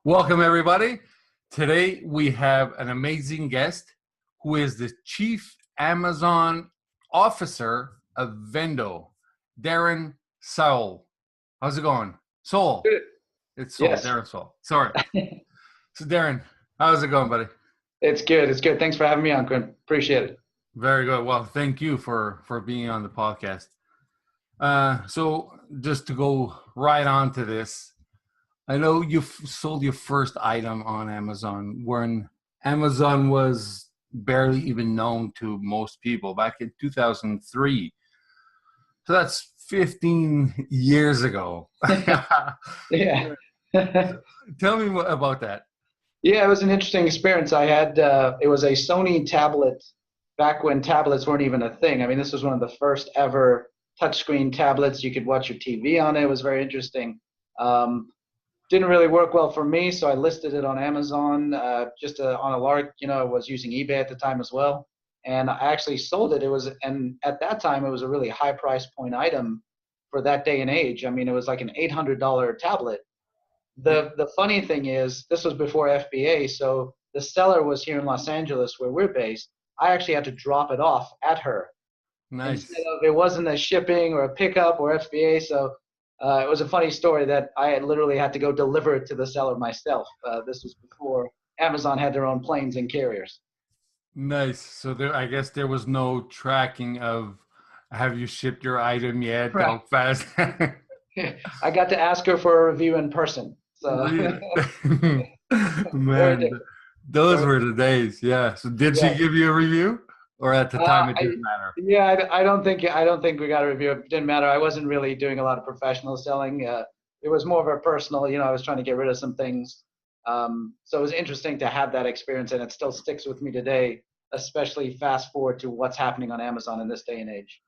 Welcome, everybody. Today, we have an amazing guest who is the Chief Amazon Officer of Vendo, Darren Saul. How's it going? Saul. Good. It's Saul, Yes. Darren Saul. Sorry. So, Darren, how's it going, buddy? It's good. It's good. Thanks for having me on, Quinn. Appreciate it. Very good. Well, thank you for being on the podcast. So, just to go right on to this, I know you've sold your first item on Amazon when Amazon was barely even known to most people back in 2003. So that's 15 years ago. Yeah. Tell me about that. Yeah, it was an interesting experience. I had, it was a Sony tablet back when tablets weren't even a thing. I mean, this was one of the first ever touchscreen tablets. You could watch your TV on it. It was very interesting. Didn't really work well for me, so I listed it on Amazon just on a lark. I was using eBay at the time as well, and I actually sold it. And at that time, it was a really high price point item for that day and age. I mean, it was like an $800 tablet. The funny thing is, this was before FBA, so the seller was here in Los Angeles, where we're based. I actually had to drop it off at her. Nice. Instead of, it wasn't a shipping or a pickup or FBA, so it was a funny story that I had literally had to go deliver it to the seller myself. This was before Amazon had their own planes and carriers. Nice. So I guess there was no tracking of have you shipped your item yet? Right. How fast? I got to ask her for a review in person. So Man, those were the days. Yeah. So did she give you a review, or at the time it didn't matter? Yeah, I don't think we got a review. It didn't matter. I wasn't really doing a lot of professional selling. It was more of a personal. I was trying to get rid of some things. So it was interesting to have that experience, and it still sticks with me today, especially fast forward to what's happening on Amazon in this day and age.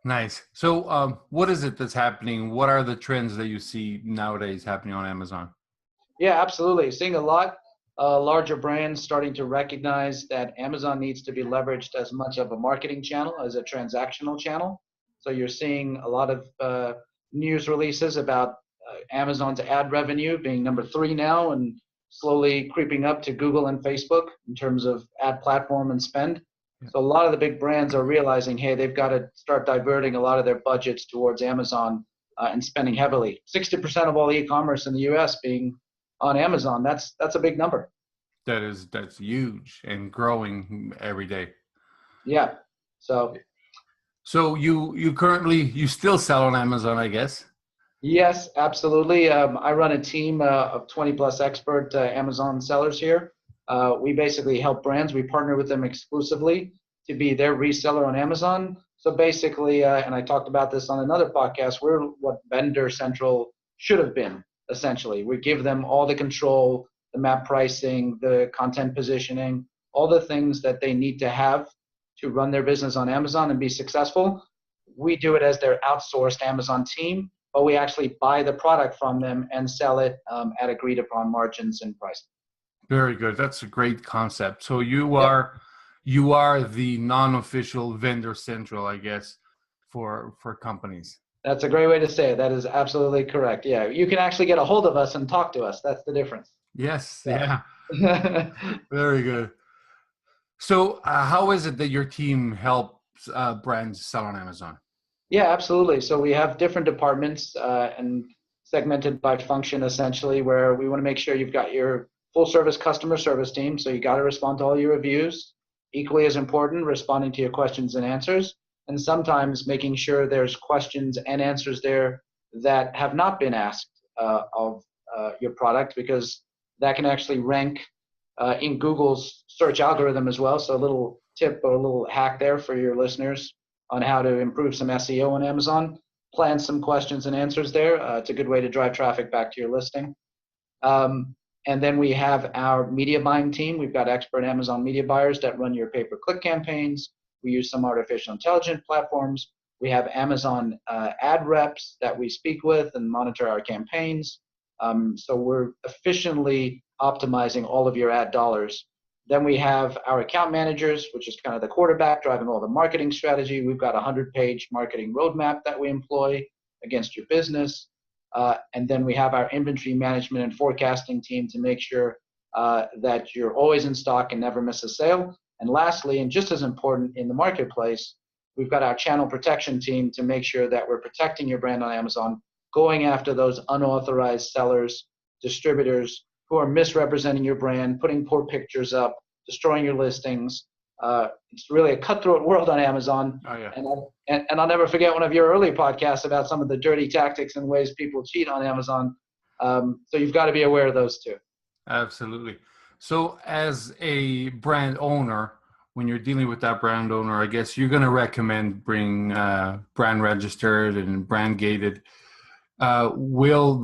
Nice. So what is it that's happening? What are the trends that you see nowadays happening on Amazon? Yeah, absolutely. Seeing a lot larger brands starting to recognize that Amazon needs to be leveraged as much of a marketing channel as a transactional channel. So you're seeing a lot of news releases about Amazon's ad revenue being number 3 now and slowly creeping up to Google and Facebook in terms of ad platform and spend. So a lot of the big brands are realizing, hey, they've got to start diverting a lot of their budgets towards Amazon and spending heavily. 60% of all e-commerce in the U.S. being on Amazon. That's a big number. That's huge and growing every day. Yeah. So you still sell on Amazon, I guess? Yes, absolutely. I run a team of 20 plus expert Amazon sellers here. We basically help brands. We partner with them exclusively to be their reseller on Amazon. So basically, and I talked about this on another podcast, we're what Vendor Central should have been, essentially. We give them all the control, the map pricing, the content positioning, all the things that they need to have to run their business on Amazon and be successful. We do it as their outsourced Amazon team, but we actually buy the product from them and sell it at agreed upon margins and pricing. Very good. That's a great concept. So you are the non-official Vendor Central, I guess, for companies. That's a great way to say it. That is absolutely correct. Yeah, you can actually get a hold of us and talk to us. That's the difference. Yes. Yeah. Very good. So how is it that your team helps brands sell on Amazon? Yeah, absolutely. So we have different departments and segmented by function, essentially, where we want to make sure you've got your full service customer service team. So you got to respond to all your reviews. Equally as important, responding to your questions and answers. And sometimes making sure there's questions and answers there that have not been asked of your product, because that can actually rank in Google's search algorithm as well. So a little tip or a little hack there for your listeners on how to improve some SEO on Amazon. Plan some questions and answers there. It's a good way to drive traffic back to your listing. And then we have our media buying team. We've got expert Amazon media buyers that run your pay-per-click campaigns. We use some artificial intelligence platforms. We have Amazon ad reps that we speak with and monitor our campaigns. So we're efficiently optimizing all of your ad dollars. Then we have our account managers, which is kind of the quarterback driving all the marketing strategy. We've got a 100-page marketing roadmap that we employ against your business. And then we have our inventory management and forecasting team to make sure that you're always in stock and never miss a sale. And lastly, and just as important in the marketplace, we've got our channel protection team to make sure that we're protecting your brand on Amazon, going after those unauthorized sellers, distributors who are misrepresenting your brand, putting poor pictures up, destroying your listings. It's really a cutthroat world on Amazon. Oh, yeah. And I'll never forget one of your early podcasts about some of the dirty tactics and ways people cheat on Amazon. So you've got to be aware of those too. Absolutely. So as a brand owner, when you're dealing with that brand owner, I guess you're going to recommend bring brand registered and brand gated. Will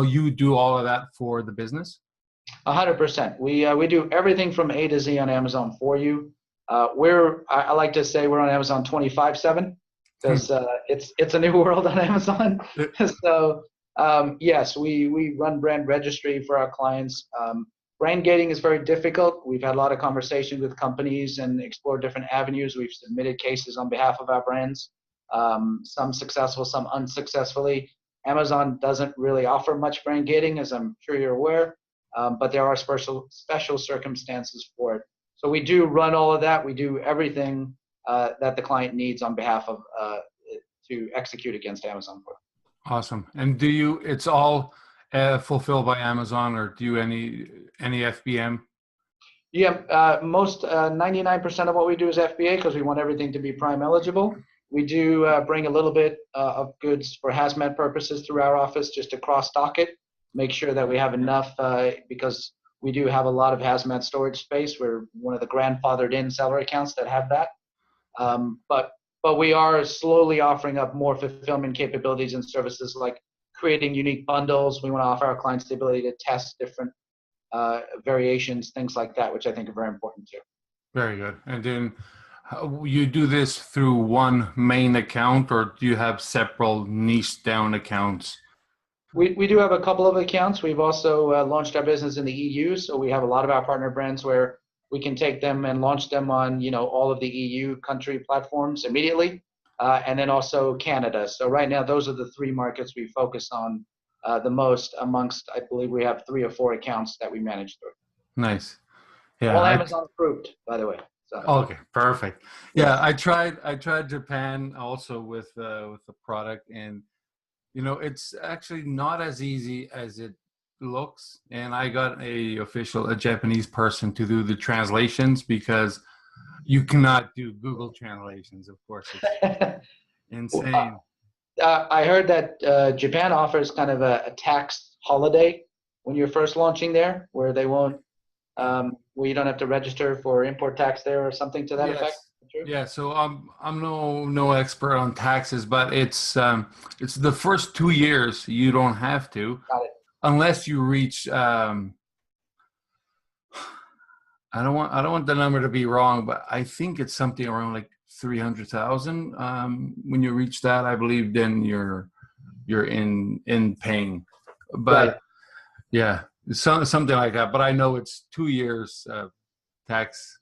you do all of that for the business? 100%. We do everything from A to Z on Amazon for you. I like to say we're on Amazon 24/7 because it's a new world on Amazon. So yes, we run brand registry for our clients. Brand gating is very difficult. We've had a lot of conversations with companies and explored different avenues. We've submitted cases on behalf of our brands, some successful, some unsuccessfully. Amazon doesn't really offer much brand gating, as I'm sure you're aware, but there are special circumstances for it. So we do run all of that. We do everything that the client needs on behalf of to execute against Amazon for. Awesome. And it's all fulfilled by Amazon, or do you any FBM? Yeah, most 99% of what we do is FBA because we want everything to be Prime eligible. We do bring a little bit of goods for hazmat purposes through our office just to cross-stock it, make sure that we have enough because we do have a lot of hazmat storage space. We're one of the grandfathered in seller accounts that have that. But we are slowly offering up more fulfillment capabilities and services like creating unique bundles. We want to offer our clients the ability to test different variations, things like that, which I think are very important too. Very good. And then you do this through one main account, or do you have several niche down accounts? We do have a couple of accounts. We've also launched our business in the EU, so we have a lot of our partner brands where we can take them and launch them on all of the EU country platforms immediately, and then also Canada. So right now, those are the three markets we focus on the most amongst, I believe we have 3 or 4 accounts that we manage through. Nice. Yeah. All Amazon approved, by the way. So. Okay, perfect. Yeah, I tried Japan also with the product, and it's actually not as easy as it looks. And I got a Japanese person to do the translations because you cannot do Google translations, of course. It's insane. I heard that Japan offers kind of a tax holiday when you're first launching there, where they won't, where you don't have to register for import tax there or something to that effect. True? Yeah, so I'm no expert on taxes, but it's the first 2 years you don't have to, unless you reach. I don't want the number to be wrong, but I think it's something around like 300,000. When you reach that, I believe then you're in paying. But right. Yeah, something like that. But I know it's 2 years tax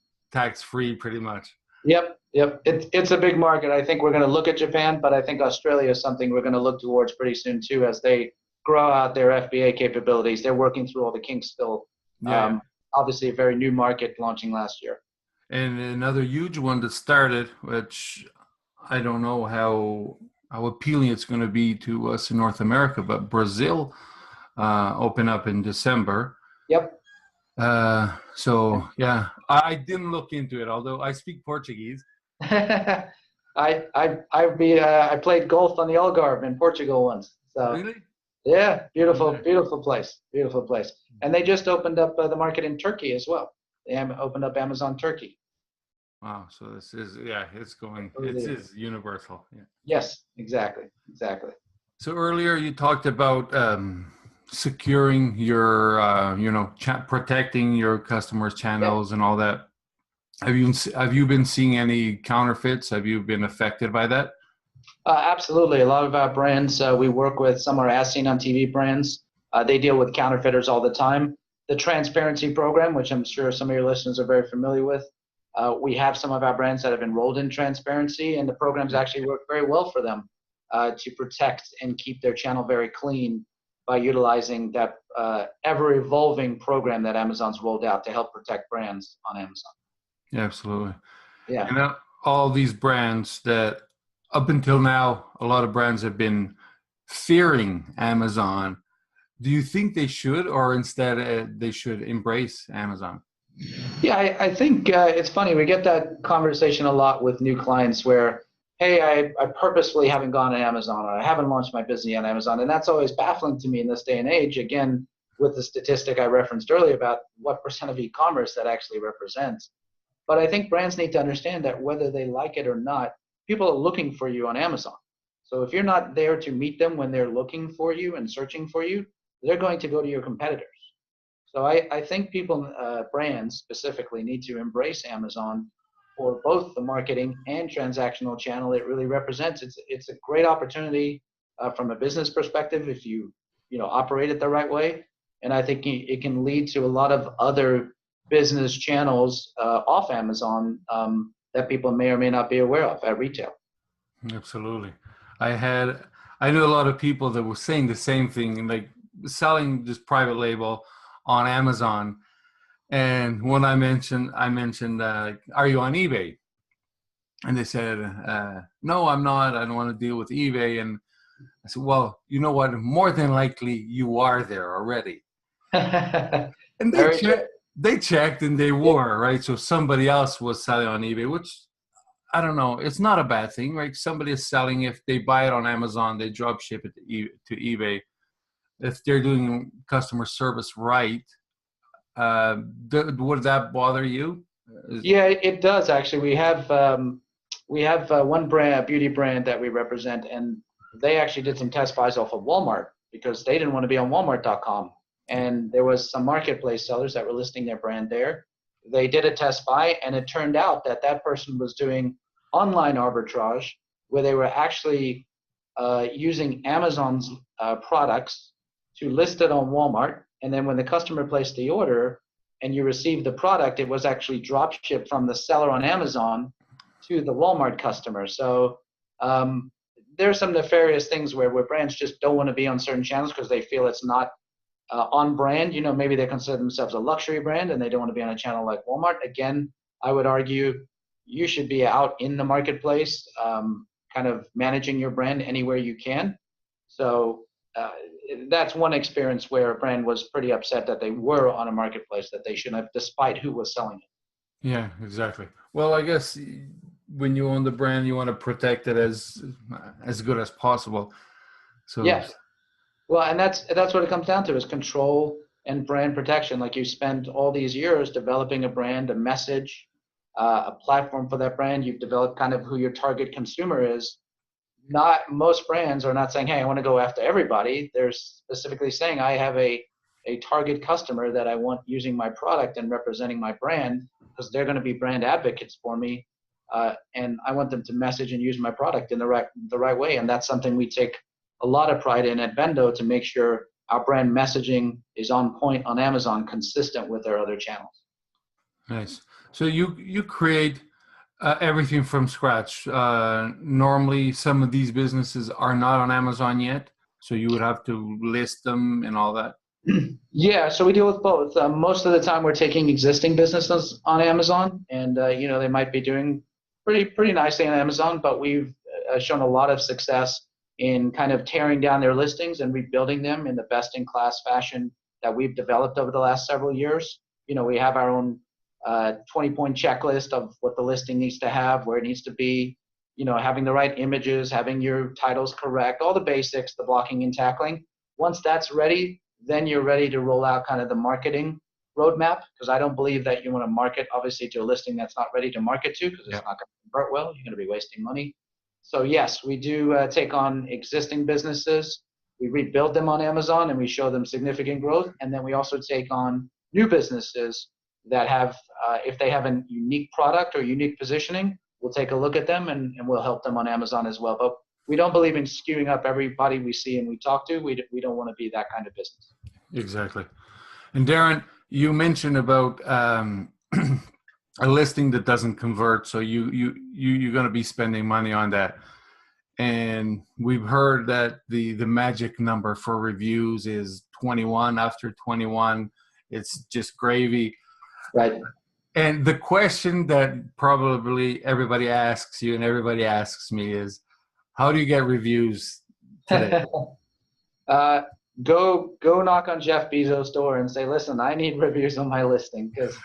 free, pretty much. Yep. It's a big market. I think we're going to look at Japan, but I think Australia is something we're going to look towards pretty soon too, as they grow out their FBA capabilities. They're working through all the kinks still. Yeah. Obviously, a very new market launching last year. And another huge one that started, which I don't know how appealing it's going to be to us in North America, but Brazil opened up in December. Yep. So yeah, I didn't look into it, although I speak Portuguese. I played golf on the Algarve in Portugal once. So really? Yeah, beautiful place. And they just opened up the market in Turkey as well. They opened up Amazon Turkey. Wow. So this is it's universal. Yeah. Yes, exactly. So earlier you talked about securing your, protecting your customers' channels and all that. Have you been seeing any counterfeits? Have you been affected by that? Absolutely. A lot of our brands we work with, some are as seen on TV brands. They deal with counterfeiters all the time. The transparency program, which I'm sure some of your listeners are very familiar with, we have some of our brands that have enrolled in transparency, and the programs actually work very well for them. to protect and keep their channel very clean by utilizing that ever-evolving program that Amazon's rolled out to help protect brands on Amazon. Yeah, absolutely. Yeah. And all these brands that up until now, a lot of brands have been fearing Amazon. Do you think they should, or instead they should embrace Amazon? Yeah, I think it's funny. We get that conversation a lot with new clients where, hey, I purposefully haven't gone to Amazon, or I haven't launched my business on Amazon. And that's always baffling to me in this day and age. Again, with the statistic I referenced earlier about what % of e-commerce that actually represents. But I think brands need to understand that whether they like it or not, people are looking for you on Amazon. So if you're not there to meet them when they're looking for you and searching for you, they're going to go to your competitors. So I think people, brands specifically, need to embrace Amazon for both the marketing and transactional channel it really represents. It's a great opportunity from a business perspective if you operate it the right way, and I think it can lead to a lot of other business channels off Amazon that people may or may not be aware of at retail. Absolutely. I knew a lot of people that were saying the same thing, like selling this private label on Amazon. And when I mentioned, are you on eBay? And they said, no, I'm not. I don't want to deal with eBay. And I said, well, you know what? More than likely you are there already. And they checked and they were, right? So somebody else was selling on eBay, which I don't know. It's not a bad thing, right? Somebody is selling. If they buy it on Amazon, they drop ship it to eBay. If they're doing customer service right, would that bother you? Yeah, it does actually. We have one brand, a beauty brand that we represent, and they actually did some test buys off of Walmart because they didn't want to be on Walmart.com. And there was some marketplace sellers that were listing their brand there. They did a test buy, and it turned out that that person was doing online arbitrage where they were actually using Amazon's products to list it on Walmart. And then when the customer placed the order and you received the product, it was actually drop shipped from the seller on Amazon to the Walmart customer. So there are some nefarious things where brands just don't want to be on certain channels because they feel it's not on brand. Maybe they consider themselves a luxury brand and they don't want to be on a channel like Walmart. Again, I would argue you should be out in the marketplace, kind of managing your brand anywhere you can. So that's one experience where a brand was pretty upset that they were on a marketplace that they shouldn't have, despite who was selling it. Yeah, exactly. Well, I guess when you own the brand, you want to protect it as good as possible. So yes. Well, and that's what it comes down to is control and brand protection. Like you spend all these years developing a brand, a message, a platform for that brand. You've developed kind of who your target consumer is. Not most brands are not saying, hey, I want to go after everybody. They're specifically saying, I have a target customer that I want using my product and representing my brand because they're going to be brand advocates for me. And I want them to message and use my product in the right way. And that's something we take a lot of pride in at Vendo to make sure our brand messaging is on point on Amazon, consistent with our other channels. Nice. So you create everything from scratch. Normally, some of these businesses are not on Amazon yet, so you would have to list them and all that. Yeah, so we deal with both. Most of the time, we're taking existing businesses on Amazon, and they might be doing pretty nicely on Amazon, but we've shown a lot of success in kind of tearing down their listings and rebuilding them in the best-in-class fashion that we've developed over the last several years. We have our own 20-point checklist of what the listing needs to have, where it needs to be, having the right images, having your titles correct, all the basics, the blocking and tackling. Once that's ready, then you're ready to roll out kind of the marketing roadmap, because I don't believe that you want to market, obviously, to a listing that's not ready to market to, because it's not going to convert well. You're going to be wasting money. So yes, we do take on existing businesses. We rebuild them on Amazon and we show them significant growth. And then we also take on new businesses that have, if they have a unique product or unique positioning, we'll take a look at them and we'll help them on Amazon as well. But we don't believe in skewing up everybody we see and we talk to. We don't want to be that kind of business. Exactly. And Darren, you mentioned about a listing that doesn't convert, so you're going to be spending money on that. and we've heard that the magic number for reviews is 21. After 21, it's just gravy. Right. And the question that probably everybody asks you and everybody asks me is, how do you get reviews today? Go knock on Jeff Bezos' door and say, listen, I need reviews on my listing, because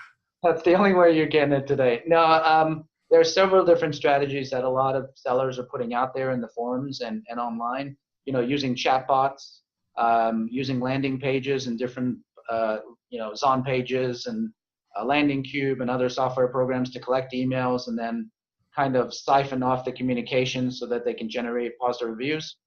that's the only way you're getting it today. No, there are several different strategies that a lot of sellers are putting out there in the forums and online, using chatbots, using landing pages and different, Zon pages and Landing Cube and other software programs to collect emails and then kind of siphon off the communication so that they can generate positive reviews.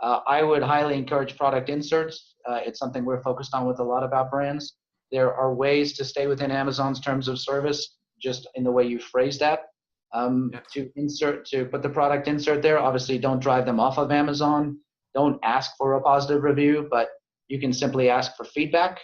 I would highly encourage product inserts. It's something we're focused on with a lot of our brands. There are ways to stay within Amazon's terms of service, just in the way you phrase that. To put the product insert there, obviously don't drive them off of Amazon. Don't ask for a positive review, but you can simply ask for feedback.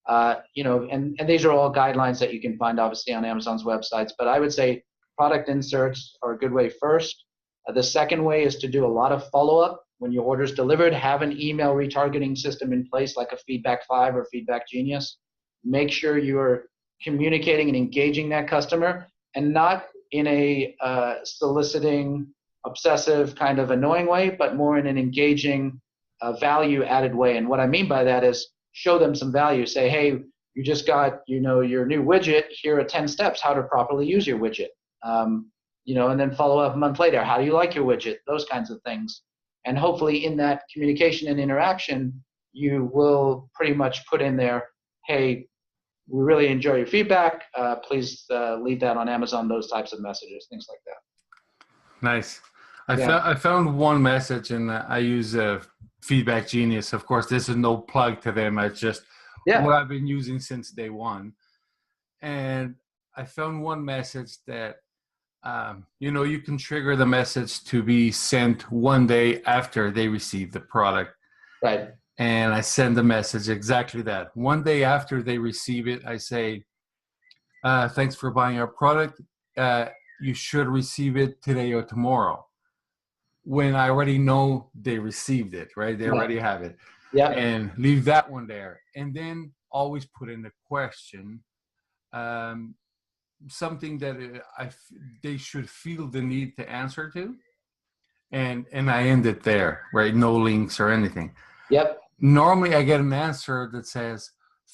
And these are all guidelines that you can find obviously on Amazon's websites. But I would say product inserts are a good way first. The second way is to do a lot of follow-up. When your order is delivered, have an email retargeting system in place like a Feedback 5 or Feedback Genius. Make sure you're communicating and engaging that customer, and not in a soliciting, obsessive, kind of annoying way, but more in an engaging, value-added way. And what I mean by that is show them some value. Say, hey, you just got your new widget. Here are 10 steps how to properly use your widget. And then follow up a month later. How do you like your widget? Those kinds of things. And hopefully in that communication and interaction, you will pretty much put in there, hey, we really enjoy your feedback. Please leave that on Amazon, those types of messages, things like that. Nice. I found one message, and I use Feedback Genius. Of course, this is no plug to them. It's just what I've been using since day one. And I found one message that you can trigger the message to be sent one day after they receive the product. Right. And I send the message exactly that. One day after they receive it, I say, thanks for buying our product. You should receive it today or tomorrow. When I already know they received it, right? They already have it. Yeah. And leave that one there. And then always put in the question, something that they should feel the need to answer to, and I end it there, right? No links or anything. Yep. Normally I get an answer that says,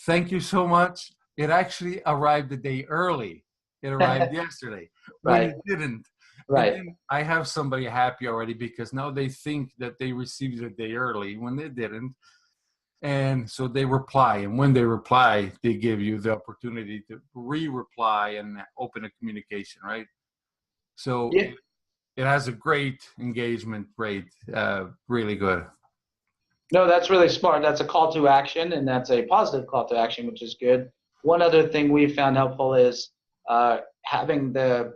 thank you so much. It actually arrived a day early. It arrived yesterday. When it didn't. Right. And then I have somebody happy already, because now they think that they received it a day early when they didn't. And so they reply, and when they reply, they give you the opportunity to re-reply and open a communication, right? So it has a great engagement rate, really good. No, that's really smart. That's a call to action, and that's a positive call to action, which is good. One other thing we found helpful is having the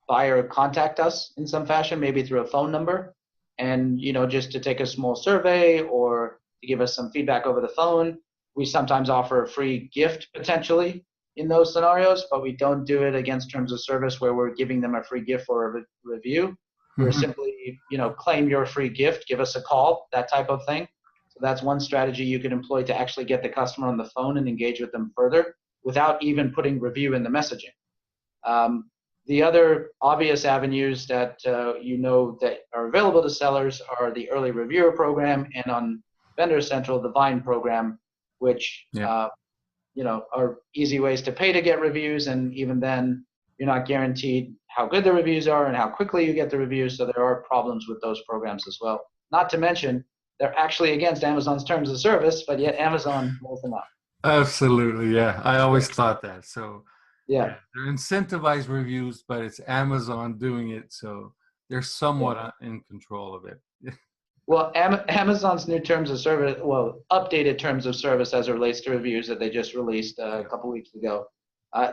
buyer contact us in some fashion, maybe through a phone number, and just to take a small survey or to give us some feedback over the phone. We sometimes offer a free gift potentially in those scenarios, but we don't do it against terms of service where we're giving them a free gift for a review. We're simply, claim your free gift, give us a call, that type of thing. So that's one strategy you could employ to actually get the customer on the phone and engage with them further without even putting review in the messaging. The other obvious avenues that that are available to sellers are the early reviewer program, and on Vendor Central, the Vine program, which are easy ways to pay to get reviews, and even then you're not guaranteed how good the reviews are and how quickly you get the reviews, so there are problems with those programs as well. Not to mention, they're actually against Amazon's terms of service, but yet Amazon rolls them out. Absolutely, yeah. I always thought that. So yeah, they're incentivized reviews, but it's Amazon doing it, so they're somewhat in control of it. Well, Amazon's new terms of service, updated terms of service as it relates to reviews that they just released a couple weeks ago.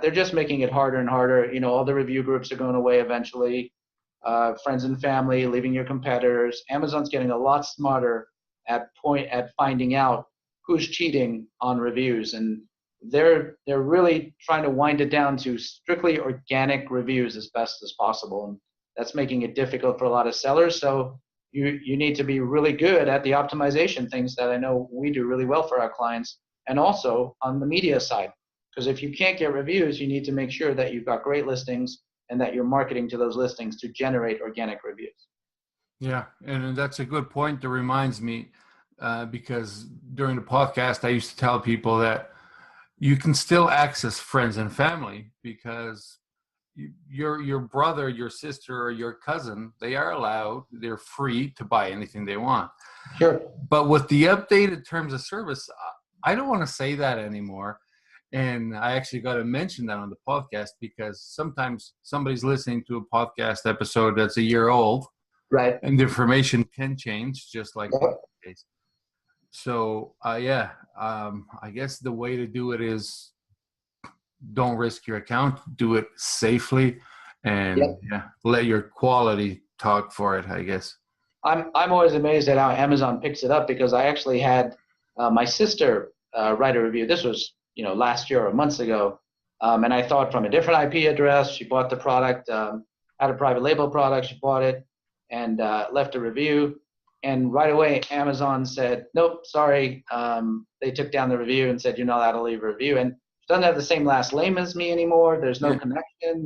They're just making it harder and harder. All the review groups are going away eventually. Friends and family, leaving your competitors. Amazon's getting a lot smarter at finding out who's cheating on reviews, and they're really trying to wind it down to strictly organic reviews as best as possible, and that's making it difficult for a lot of sellers. So you need to be really good at the optimization things that I know we do really well for our clients, and also on the media side. Because if you can't get reviews, you need to make sure that you've got great listings and that you're marketing to those listings to generate organic reviews. Yeah, and that's a good point that reminds me, because during the podcast, I used to tell people that you can still access friends and family because your brother, your sister, or your cousin, they're free to buy anything they want. Sure. But with the updated terms of service, I don't want to say that anymore. And I actually got to mention that on the podcast because sometimes somebody's listening to a podcast episode that's a year old, Right. and the information can change just like Yep. case. So I guess the way to do it is don't risk your account, do it safely, and let your quality talk for it, I guess. I'm always amazed at how Amazon picks it up, because I actually had my sister write a review. This was last year or months ago, and I thought from a different IP address. She bought the product, had a private label product. She bought it and left a review, and right away Amazon said, "Nope, sorry." They took down the review and said, "You're not allowed to leave a review." And she doesn't have the same last name as me anymore. There's no connection.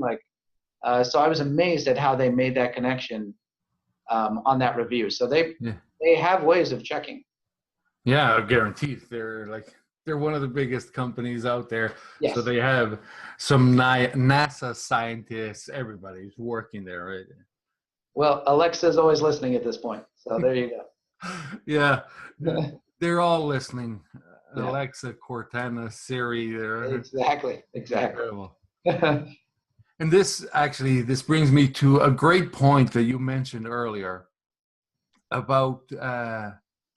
So I was amazed at how they made that connection on that review. So they have ways of checking. Yeah, guaranteed. They're one of the biggest companies out there. Yes. So they have some NASA scientists. Everybody's working there, right? Well, Alexa's always listening at this point. So there you go. Yeah, they're all listening. Yeah. Alexa, Cortana, Siri. They're exactly. incredible. And this brings me to a great point that you mentioned earlier about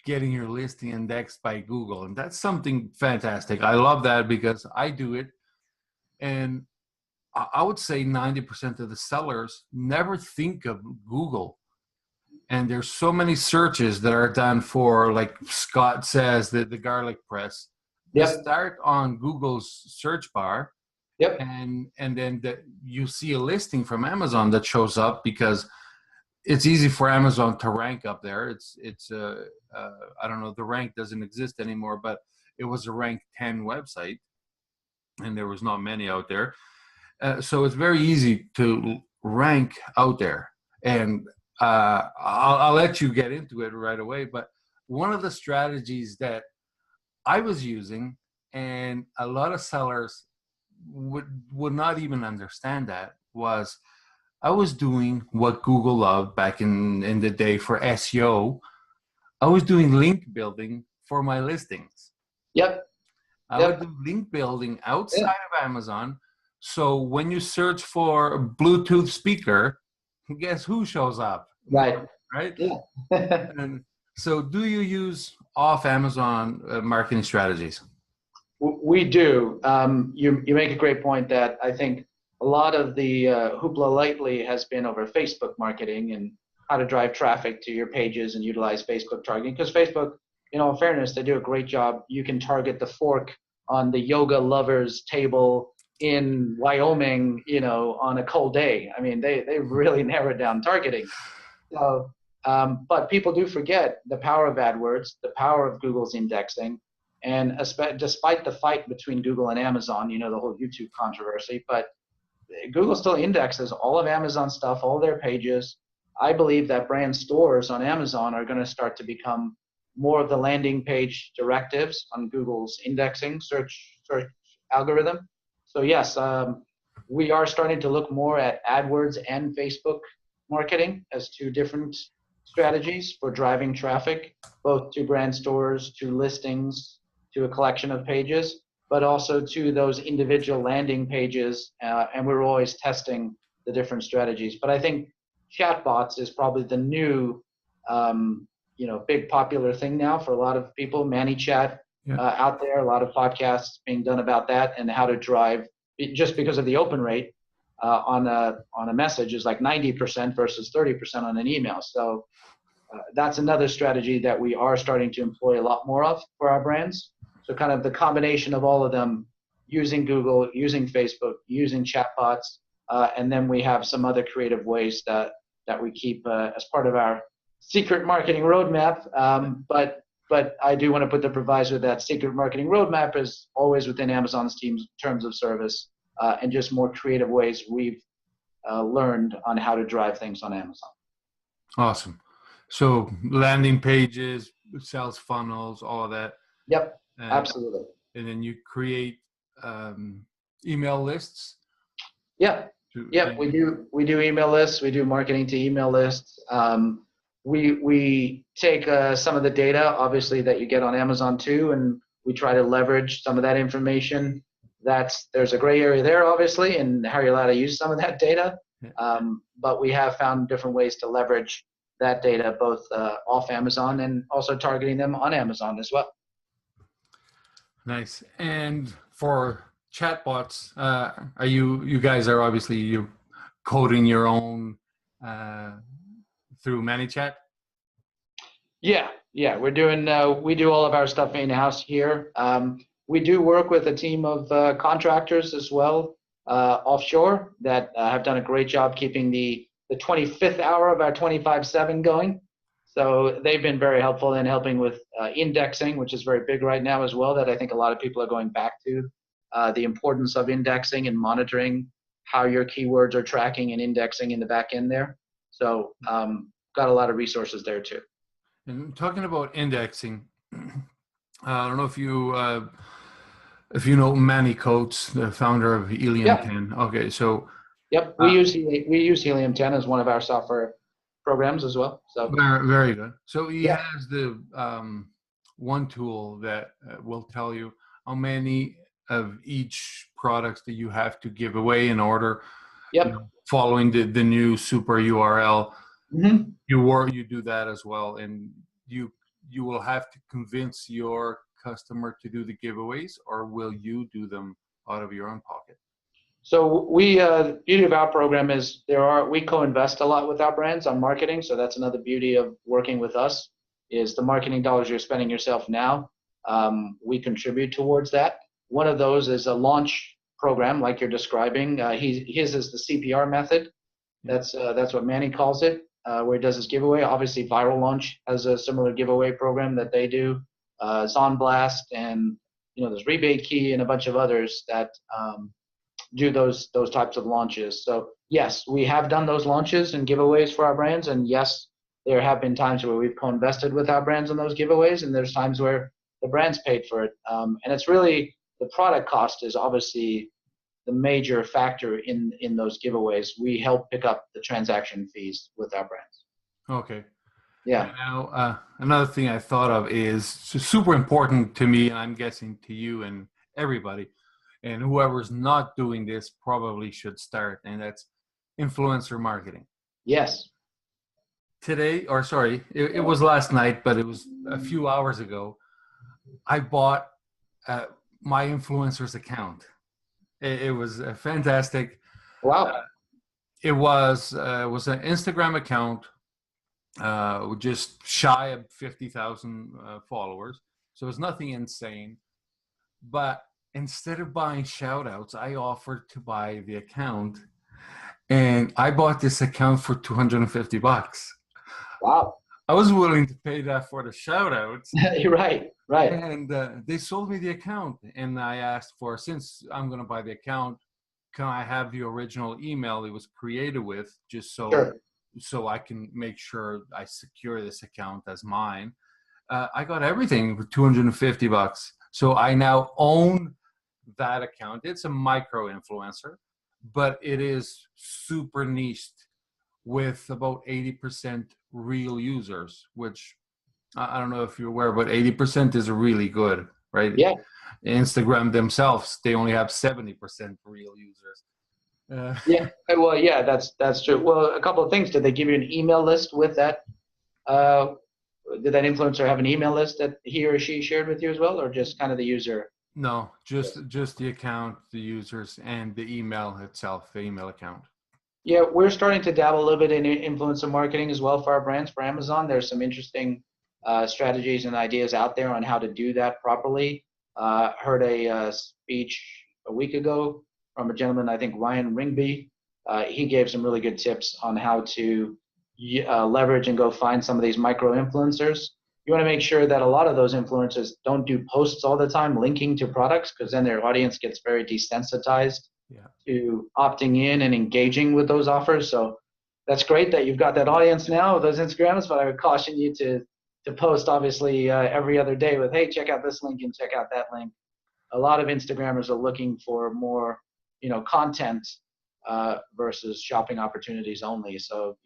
getting your listing indexed by Google. And that's something fantastic. I love that because I do it. And I would say 90% of the sellers never think of Google. And there's so many searches that are done for, like Scott says, the garlic press. Yep. Start on Google's search bar. Yep. And then you see a listing from Amazon that shows up because it's easy for Amazon to rank up there. It's I don't know, the rank doesn't exist anymore, but it was a rank 10 website, and there was not many out there. So it's very easy to rank out there. And I'll let you get into it right away. But one of the strategies that I was using, and a lot of sellers would not even understand that, was I was doing what Google loved back in the day for SEO. I was doing link building for my listings. Yep. I would do link building outside of Amazon. So when you search for Bluetooth speaker, guess who shows up? Right. Right? Yeah. And so do you use off Amazon marketing strategies? We do. You make a great point that I think a lot of the hoopla lately has been over Facebook marketing and how to drive traffic to your pages and utilize Facebook targeting. Because Facebook, in fairness, they do a great job. You can target the fork on the yoga lovers table in Wyoming, on a cold day. I mean, they really narrowed down targeting. So, but people do forget the power of AdWords, the power of Google's indexing. And despite the fight between Google and Amazon, the whole YouTube controversy, but Google still indexes all of Amazon stuff, all their pages. I believe that brand stores on Amazon are going to start to become more of the landing page directives on Google's indexing search algorithm. So yes, we are starting to look more at AdWords and Facebook marketing as two different strategies for driving traffic, both to brand stores, to listings, to a collection of pages, but also to those individual landing pages. And we're always testing the different strategies. But I think chatbots is probably the new, big popular thing now for a lot of people. ManyChat out there, a lot of podcasts being done about that and how to drive, just because of the open rate on a message is like 90% versus 30% on an email. So that's another strategy that we are starting to employ a lot more of for our brands. So kind of the combination of all of them, using Google, using Facebook, using chatbots, and then we have some other creative ways that we keep as part of our secret marketing roadmap, but I do want to put the proviso that secret marketing roadmap is always within Amazon's team's terms of service, and just more creative ways we've learned on how to drive things on Amazon. Awesome. So landing pages, sales funnels, all of that. Yep, absolutely. And then you create email lists. Yeah. We do email lists. We do marketing to email lists. We take some of the data, obviously, that you get on Amazon too, and we try to leverage some of that information. There's a gray area there, obviously, and how you're allowed to use some of that data. But we have found different ways to leverage that data, both off Amazon and also targeting them on Amazon as well. Nice. And for chatbots, you guys are obviously you coding your own through ManyChat? Yeah, we're doing. We do all of our stuff in house here. We do work with a team of contractors as well offshore that have done a great job keeping the 25th hour of our 25/7 going. So they've been very helpful in helping with indexing, which is very big right now as well, that I think a lot of people are going back to, the importance of indexing and monitoring how your keywords are tracking and indexing in the back end there. So got a lot of resources there too. And talking about indexing, I don't know if you know Manny Coates, the founder of Helium 10. Okay, so yep, we use Helium 10 as one of our software programs as well. So very, very good. So he has the one tool that will tell you how many of each products that you have to give away in order, following the new super URL. Mm-hmm. You do that as well, and you will have to convince your customer to do the giveaways, or will you do them out of your own pocket? So the beauty of our program is we co-invest a lot with our brands on marketing. So that's another beauty of working with us, is the marketing dollars you're spending yourself now. We contribute towards that. One of those is a launch program, like you're describing. His is the CPR method. That's what Manny calls it, where he does his giveaway. Obviously, Viral Launch has a similar giveaway program that they do. Zonblast, and there's Rebate Key and a bunch of others that do those types of launches. So yes, we have done those launches and giveaways for our brands, and yes, there have been times where we've co-invested with our brands on those giveaways, and there's times where the brands paid for it. And it's really the product cost is obviously the major factor in those giveaways. We help pick up the transaction fees with our brands. Okay. Yeah. Now, another thing I thought of is super important to me, and I'm guessing to you and everybody, and whoever's not doing this probably should start, and that's influencer marketing. Yes. Today, or sorry, it was last night, but it was a few hours ago, I bought my influencer's account. It was fantastic. Wow. It was an Instagram account, just shy of 50,000 followers. So it was nothing insane. But instead of buying shout outs, I offered to buy the account, and I bought this account for $250. Wow. I was willing to pay that for the shout outs. Right. And they sold me the account, and I asked for, since I'm going to buy the account, can I have the original email it was created with, just so I can make sure I secure this account as mine. I got everything for $250. So I now own that account. It's a micro influencer, but it is super niched with about 80% real users, which I don't know if you're aware, but 80% is really good, right? Yeah. Instagram themselves, they only have 70% real users. Yeah. Well, yeah, that's true. Well, a couple of things. Did they give you an email list with that? Did that influencer have an email list that he or she shared with you as well, or just kind of the user? No, just the account, the users, and the email itself, the email account. Yeah, we're starting to dabble a little bit in influencer marketing as well for our brands for Amazon. There's some interesting strategies and ideas out there on how to do that properly. Heard a speech a week ago from a gentleman, I think Ryan Ringby. He gave some really good tips on how to leverage and go find some of these micro influencers. You want to make sure that a lot of those influencers don't do posts all the time linking to products, because then their audience gets very desensitized to opting in and engaging with those offers. So that's great that you've got that audience now, those Instagrams, but I would caution you to post obviously every other day with, hey, check out this link and check out that link. A lot of Instagrammers are looking for more, content versus shopping opportunities only. So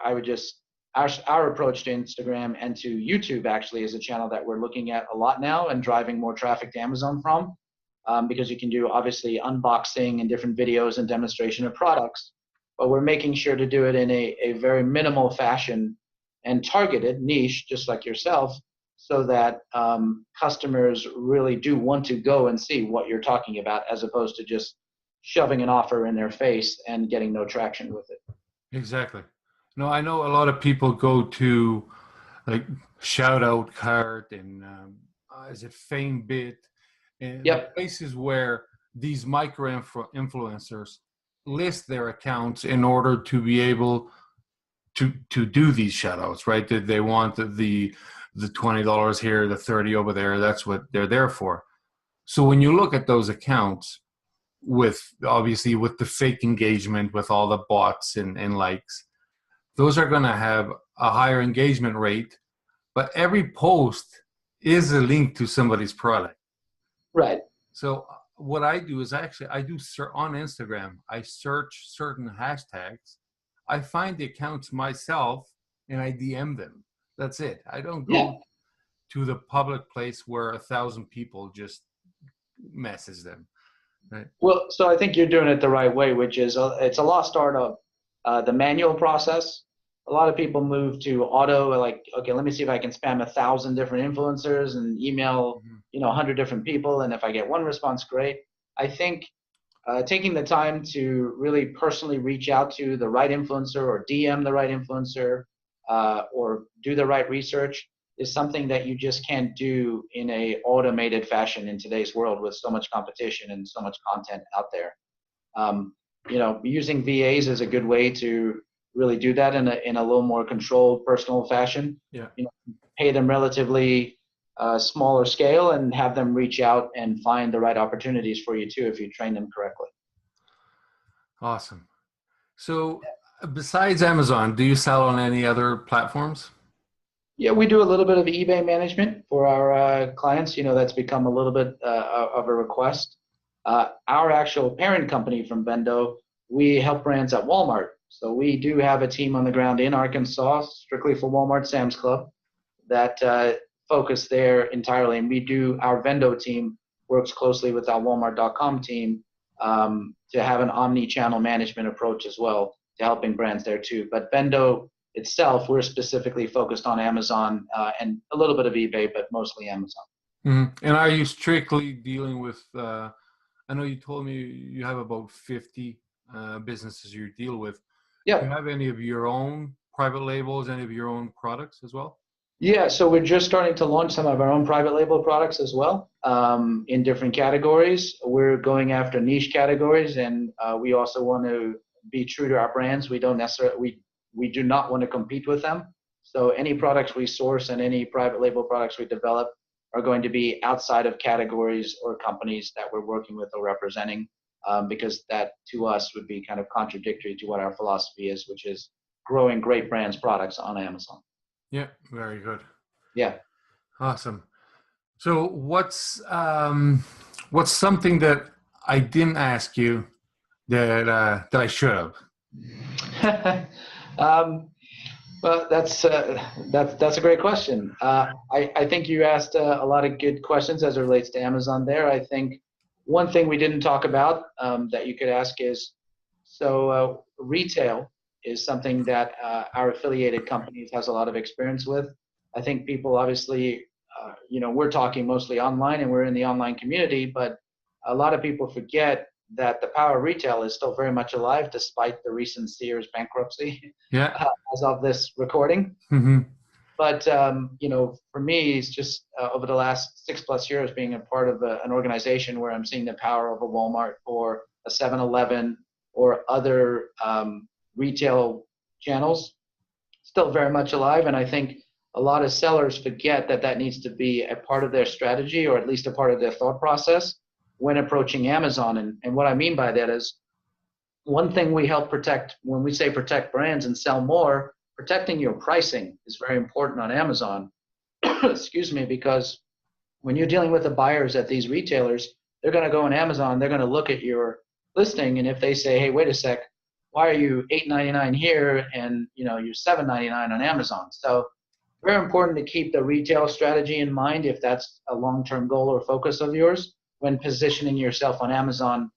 I would just, our approach to Instagram and to YouTube actually is a channel that we're looking at a lot now and driving more traffic to Amazon from, because you can do obviously unboxing and different videos and demonstration of products, but we're making sure to do it in a very minimal fashion and targeted niche, just like yourself, so that customers really do want to go and see what you're talking about, as opposed to just shoving an offer in their face and getting no traction with it. Exactly. No, I know a lot of people go to like Shout Out Cart and is it FameBit and places where these micro influencers list their accounts in order to be able to do these shout outs, right? That they want the $20 here, the 30 over there. That's what they're there for. So when you look at those accounts with obviously with the fake engagement, with all the bots and likes, those are going to have a higher engagement rate, but every post is a link to somebody's product. Right. So what I do is I do on Instagram, I search certain hashtags, I find the accounts myself and I DM them. That's it. I don't go to the public place where 1,000 people just message them. Right. Well, so I think you're doing it the right way, which is it's a lost art of the manual process. A lot of people move to auto, like, okay, let me see if I can spam 1,000 different influencers and email, 100 different people, and if I get one response, great. I think taking the time to really personally reach out to the right influencer or DM the right influencer or do the right research is something that you just can't do in a automated fashion in today's world with so much competition and so much content out there. Using VAs is a good way to really do that in a little more controlled, personal fashion. Pay them relatively smaller scale and have them reach out and find the right opportunities for you too if you train them correctly. Awesome. So besides Amazon, do you sell on any other platforms? Yeah, we do a little bit of eBay management for our clients. That's become a little bit of a request. Our actual parent company from Vendo, we help brands at Walmart. So we do have a team on the ground in Arkansas, strictly for Walmart Sam's Club, that focus there entirely. And our Vendo team works closely with our Walmart.com team to have an omni-channel management approach as well, to helping brands there too. But Vendo itself, we're specifically focused on Amazon and a little bit of eBay, but mostly Amazon. Mm-hmm. And are you strictly dealing with, I know you told me you have about 50 businesses you deal with. Yeah. Do you have any of your own private labels, any of your own products as well? Yeah, so we're just starting to launch some of our own private label products as well in different categories. We're going after niche categories, and we also want to be true to our brands. We don't necessarily, we do not want to compete with them. So any products we source and any private label products we develop are going to be outside of categories or companies that we're working with or representing, because that to us would be kind of contradictory to what our philosophy is, which is growing great brands products on Amazon. Yeah, very good. Yeah. Awesome. So what's something that I didn't ask you that I should have? Well, that's a great question. I think you asked a lot of good questions as it relates to Amazon there. I think one thing we didn't talk about that you could ask is, so retail is something that our affiliated companies has a lot of experience with. I think people obviously, we're talking mostly online and we're in the online community, but a lot of people forget that the power of retail is still very much alive despite the recent Sears bankruptcy as of this recording. Mm-hmm. But, for me, it's just over the last 6+ years being a part of an organization where I'm seeing the power of a Walmart or a 7-Eleven or other retail channels still very much alive. And I think a lot of sellers forget that that needs to be a part of their strategy, or at least a part of their thought process when approaching Amazon. And what I mean by that is, one thing we help protect when we say protect brands and sell more, protecting your pricing is very important on Amazon. Excuse me, because when you're dealing with the buyers at these retailers, they're going to go on Amazon, they're going to look at your listing, and if they say, hey, wait a sec, why are you $8.99 here and you're $7.99 on Amazon? So very important to keep the retail strategy in mind if that's a long-term goal or focus of yours when positioning yourself on Amazon.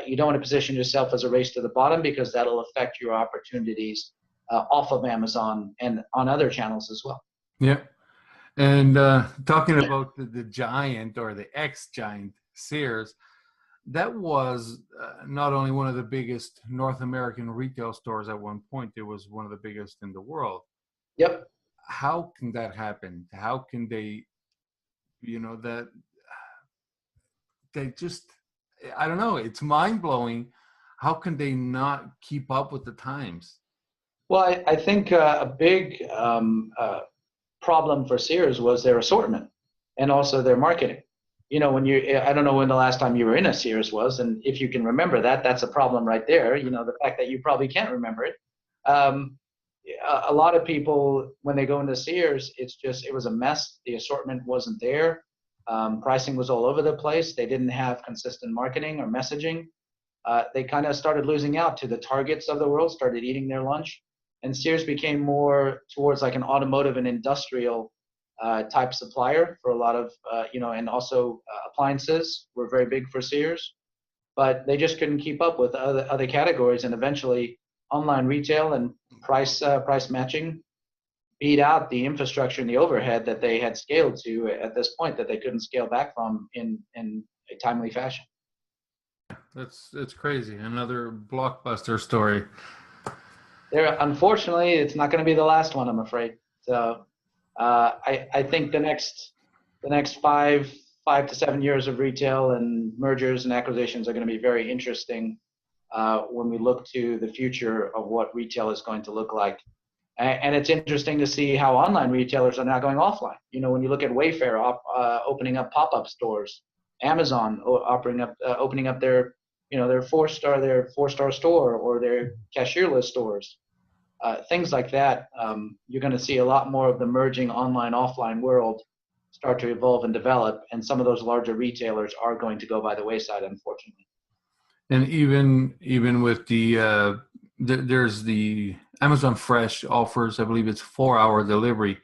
You don't want to position yourself as a race to the bottom, because that'll affect your opportunities off of Amazon and on other channels as well. Yeah. And talking about the giant, or the ex-giant Sears, that was not only one of the biggest North American retail stores at one point, it was one of the biggest in the world. Yep. How can that happen? How can they, that they just, I don't know, it's mind-blowing. How can they not keep up with the times? Well, I think a big problem for Sears was their assortment and also their marketing. I don't know when the last time you were in a Sears was, and if you can remember that, that's a problem right there. The fact that you probably can't remember it. A lot of people, when they go into Sears, it was a mess. The assortment wasn't there. Pricing was all over the place. They didn't have consistent marketing or messaging. They kind of started losing out to the Targets of the world, started eating their lunch. And Sears became more towards like an automotive and industrial type supplier for a lot of, and also appliances were very big for Sears. But they just couldn't keep up with other categories, and eventually online retail and price matching beat out the infrastructure and the overhead that they had scaled to at this point that they couldn't scale back from in a timely fashion. It's crazy. Another blockbuster story. Unfortunately, it's not going to be the last one, I'm afraid. So I think the next 5 to 7 years of retail and mergers and acquisitions are going to be very interesting when we look to the future of what retail is going to look like. And it's interesting to see how online retailers are now going offline. When you look at Wayfair opening up pop-up stores, Amazon opening up their their four-star store or their cashierless stores, things like that. You're going to see a lot more of the merging online-offline world start to evolve and develop, and some of those larger retailers are going to go by the wayside, unfortunately. And even with there's the Amazon Fresh offers, I believe it's 4-hour delivery.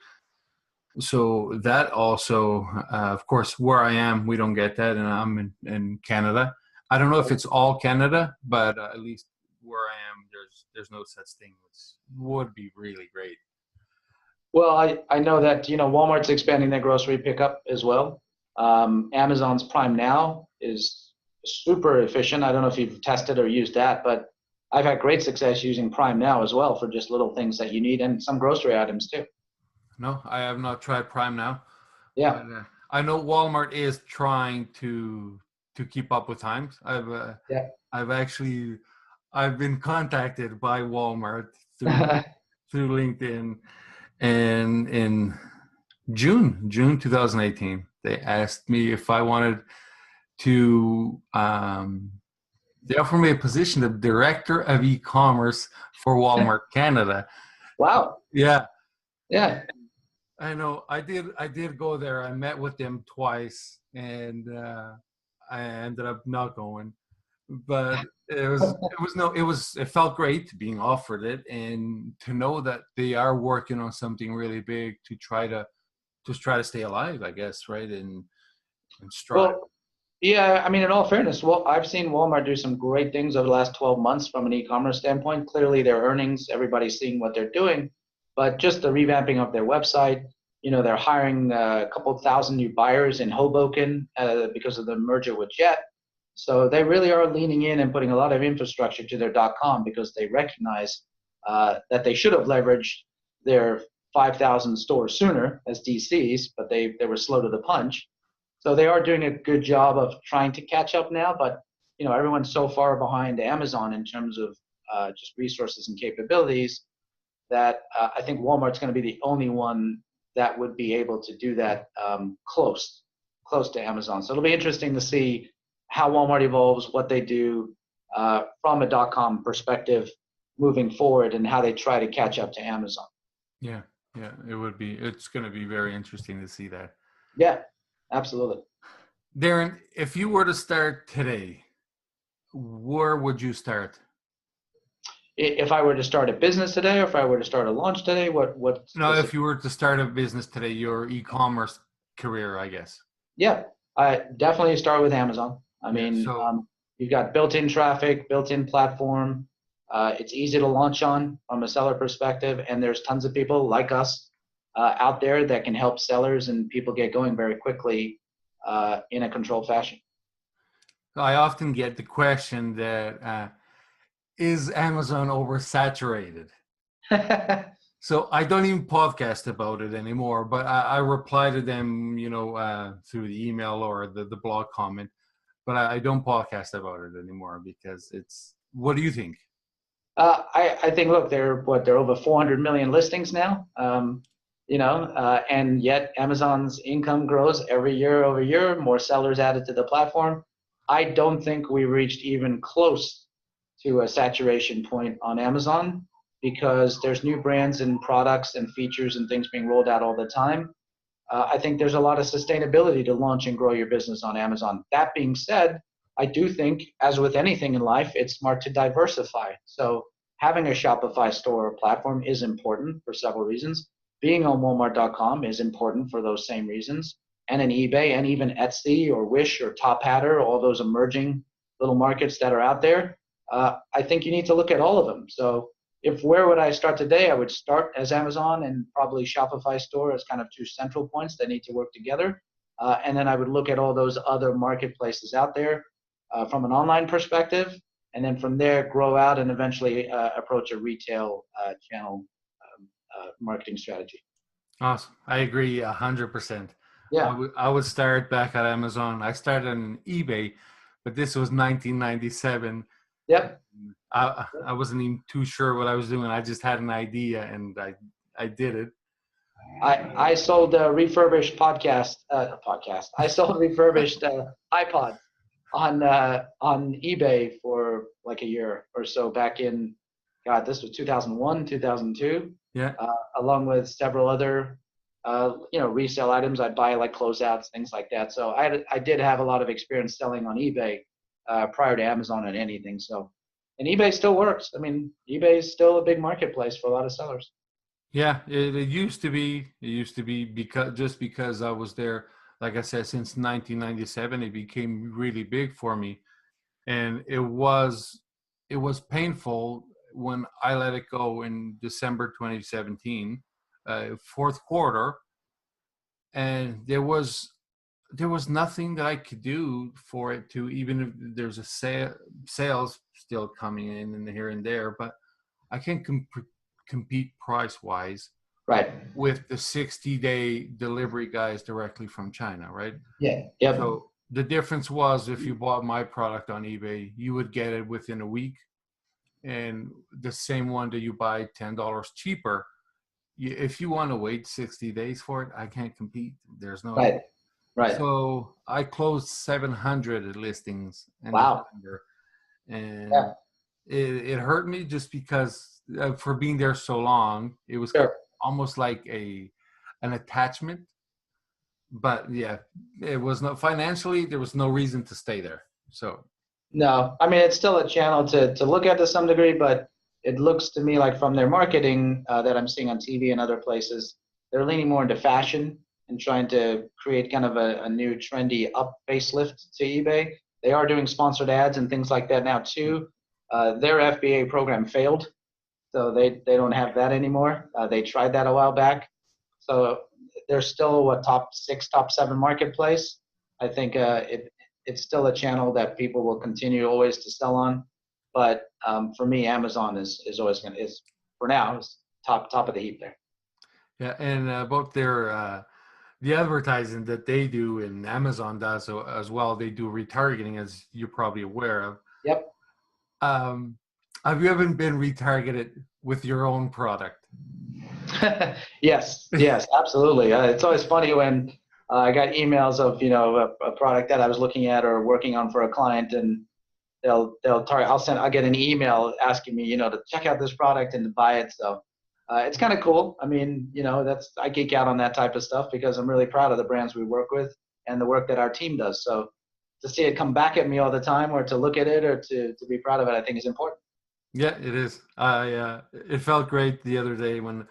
So that also, of course, where I am, we don't get that, and I'm in Canada. I don't know if it's all Canada, but at least where I am, there's no such thing, which would be really great. Well, I know that Walmart's expanding their grocery pickup as well. Amazon's Prime Now is super efficient. I don't know if you've tested or used that, but I've had great success using Prime Now as well for just little things that you need, and some grocery items too. No, I have not tried Prime Now. Yeah. But, I know Walmart is trying to keep up with times. I've been contacted by Walmart through LinkedIn, and in June 2018, they asked me if I wanted to. They offered me a position of director of e-commerce for Walmart Canada. Wow. Yeah. Yeah. I know. I did go there. I met with them twice, and I ended up not going. But it felt great being offered it, and to know that they are working on something really big to try to stay alive, I guess, right? And strive. Well, yeah, I mean, in all fairness, I've seen Walmart do some great things over the last 12 months from an e-commerce standpoint. Clearly, their earnings, everybody's seeing what they're doing, but just the revamping of their website, they're hiring a couple thousand new buyers in Hoboken because of the merger with Jet. So they really are leaning in and putting a lot of infrastructure to their .com because they recognize that they should have leveraged their 5,000 stores sooner as DCs, but they were slow to the punch. So they are doing a good job of trying to catch up now, but everyone's so far behind Amazon in terms of just resources and capabilities that I think Walmart's going to be the only one that would be able to do that close to Amazon. So it'll be interesting to see how Walmart evolves, what they do from a .com perspective moving forward, and how they try to catch up to Amazon. Yeah, yeah, it's going to be very interesting to see that. Yeah, absolutely. Darren, if you were to start today, where would you start? If I were to start a business today, or if I were to start a launch today, what? No, if you were to start a business today, your e-commerce career, I guess. Yeah, I definitely start with Amazon. I mean, you've got built-in traffic, built-in platform. It's easy to launch on from a seller perspective, and there's tons of people like us out there that can help sellers and people get going very quickly in a controlled fashion. I often get the question that is Amazon oversaturated? So I don't even podcast about it anymore, but I reply to them, through the email or the blog comment, but I don't podcast about it anymore because what do you think? I think, look, they're over 400 million listings now, and yet Amazon's income grows every year over year, more sellers added to the platform. I don't think we reached even close to a saturation point on Amazon because there's new brands and products and features and things being rolled out all the time. I think there's a lot of sustainability to launch and grow your business on Amazon. That being said, I do think, as with anything in life, it's smart to diversify. So having a Shopify store or platform is important for several reasons. Being on Walmart.com is important for those same reasons. And an eBay and even Etsy or Wish or Top Hatter, all those emerging little markets that are out there, I think you need to look at all of them. So where would I start today? I would start as Amazon and probably Shopify store as kind of two central points that need to work together. And then I would look at all those other marketplaces out there from an online perspective. And then from there, grow out and eventually approach a retail channel marketing strategy. Awesome. I agree 100%. Yeah. I would start back at Amazon. I started on eBay, but this was 1997. Yep. I wasn't even too sure what I was doing. I just had an idea and I did it. I sold refurbished I sold refurbished iPods on eBay for like a year or so back in, this was 2001, 2002. Yeah. Along with several other, resale items. I'd buy like closeouts, things like that. So I did have a lot of experience selling on eBay prior to Amazon and anything. So, and eBay still works. I mean, eBay is still a big marketplace for a lot of sellers. Yeah, it used to be. It used to be because I was there, like I said, since 1997, it became really big for me, and it was painful when I let it go in December 2017, fourth quarter, and there was nothing that I could do for it to, even if there's a sales still coming in and here and there, but I can't compete price-wise, right, with the 60-day delivery guys directly from China, right? Yeah. Yep. So the difference was if you bought my product on eBay, you would get it within a week, and the same one that you buy $10 cheaper, if you want to wait 60 days for it, I can't compete. There's no right. So I closed 700 listings in Wow. December, and it hurt me just because for being there so long, it was almost like an attachment. But yeah, it was not financially. There was no reason to stay there. So no, I mean it's still a channel to look at to some degree, but it looks to me like from their marketing that I'm seeing on TV and other places, they're leaning more into fashion and trying to create kind of a new trendy up facelift to eBay. They are doing sponsored ads and things like that now too. Their FBA program failed, so they don't have that anymore. They tried that a while back. So they're still top 6, top 7 marketplace. I think it's still a channel that people will continue always to sell on. But for me, Amazon is always for now is top of the heap there. Yeah, and about their the advertising that they do and Amazon does as well, they do retargeting, as you're probably aware of. Yep. Have you ever been retargeted with your own product. Yes, absolutely. It's always funny when I got emails of a product that I was looking at or working on for a client, and I'll get an email asking me to check out this product and to buy it. So it's kind of cool. I mean, I geek out on that type of stuff because I'm really proud of the brands we work with and the work that our team does. So to see it come back at me all the time, or to look at it, or to be proud of it, I think is important. Yeah, it is. It felt great the other day when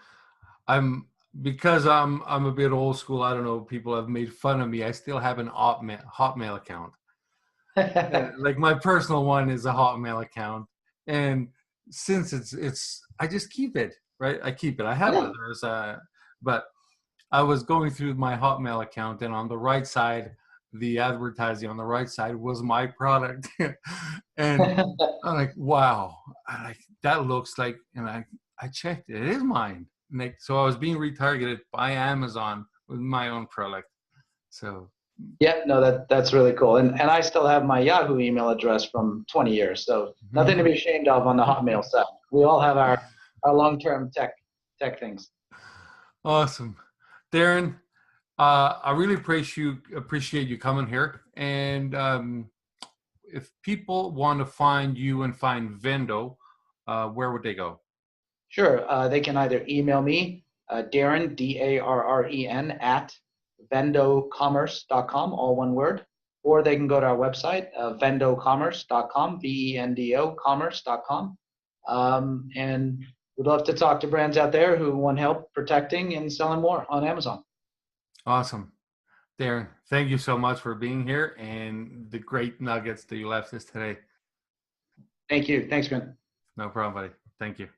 because I'm a bit old school. I don't know. People have made fun of me. I still have an Hotmail account. Like my personal one is a Hotmail account, and since it's I just keep it, right? I keep it. I have others, but I was going through my Hotmail account, and on the right side, the advertising on the right side was my product, and I'm like, wow, that looks like, and I checked it is mine. So I was being retargeted by Amazon with my own product. So yeah, no, that's really cool. And I still have my Yahoo email address from 20 years. So nothing to be ashamed of on the Hotmail side. We all have our long-term tech things. Awesome. Darren, I really appreciate you coming here. And if people want to find you and find Vendo, where would they go? Sure. They can either email me, Darren, DARREN, at vendocommerce.com, all one word, or they can go to our website, vendocommerce.com, VENDO commerce.com. And we'd love to talk to brands out there who want help protecting and selling more on Amazon. Awesome. Darren, thank you so much for being here and the great nuggets that you left us today. Thank you. Thanks, Ben. No problem, buddy. Thank you.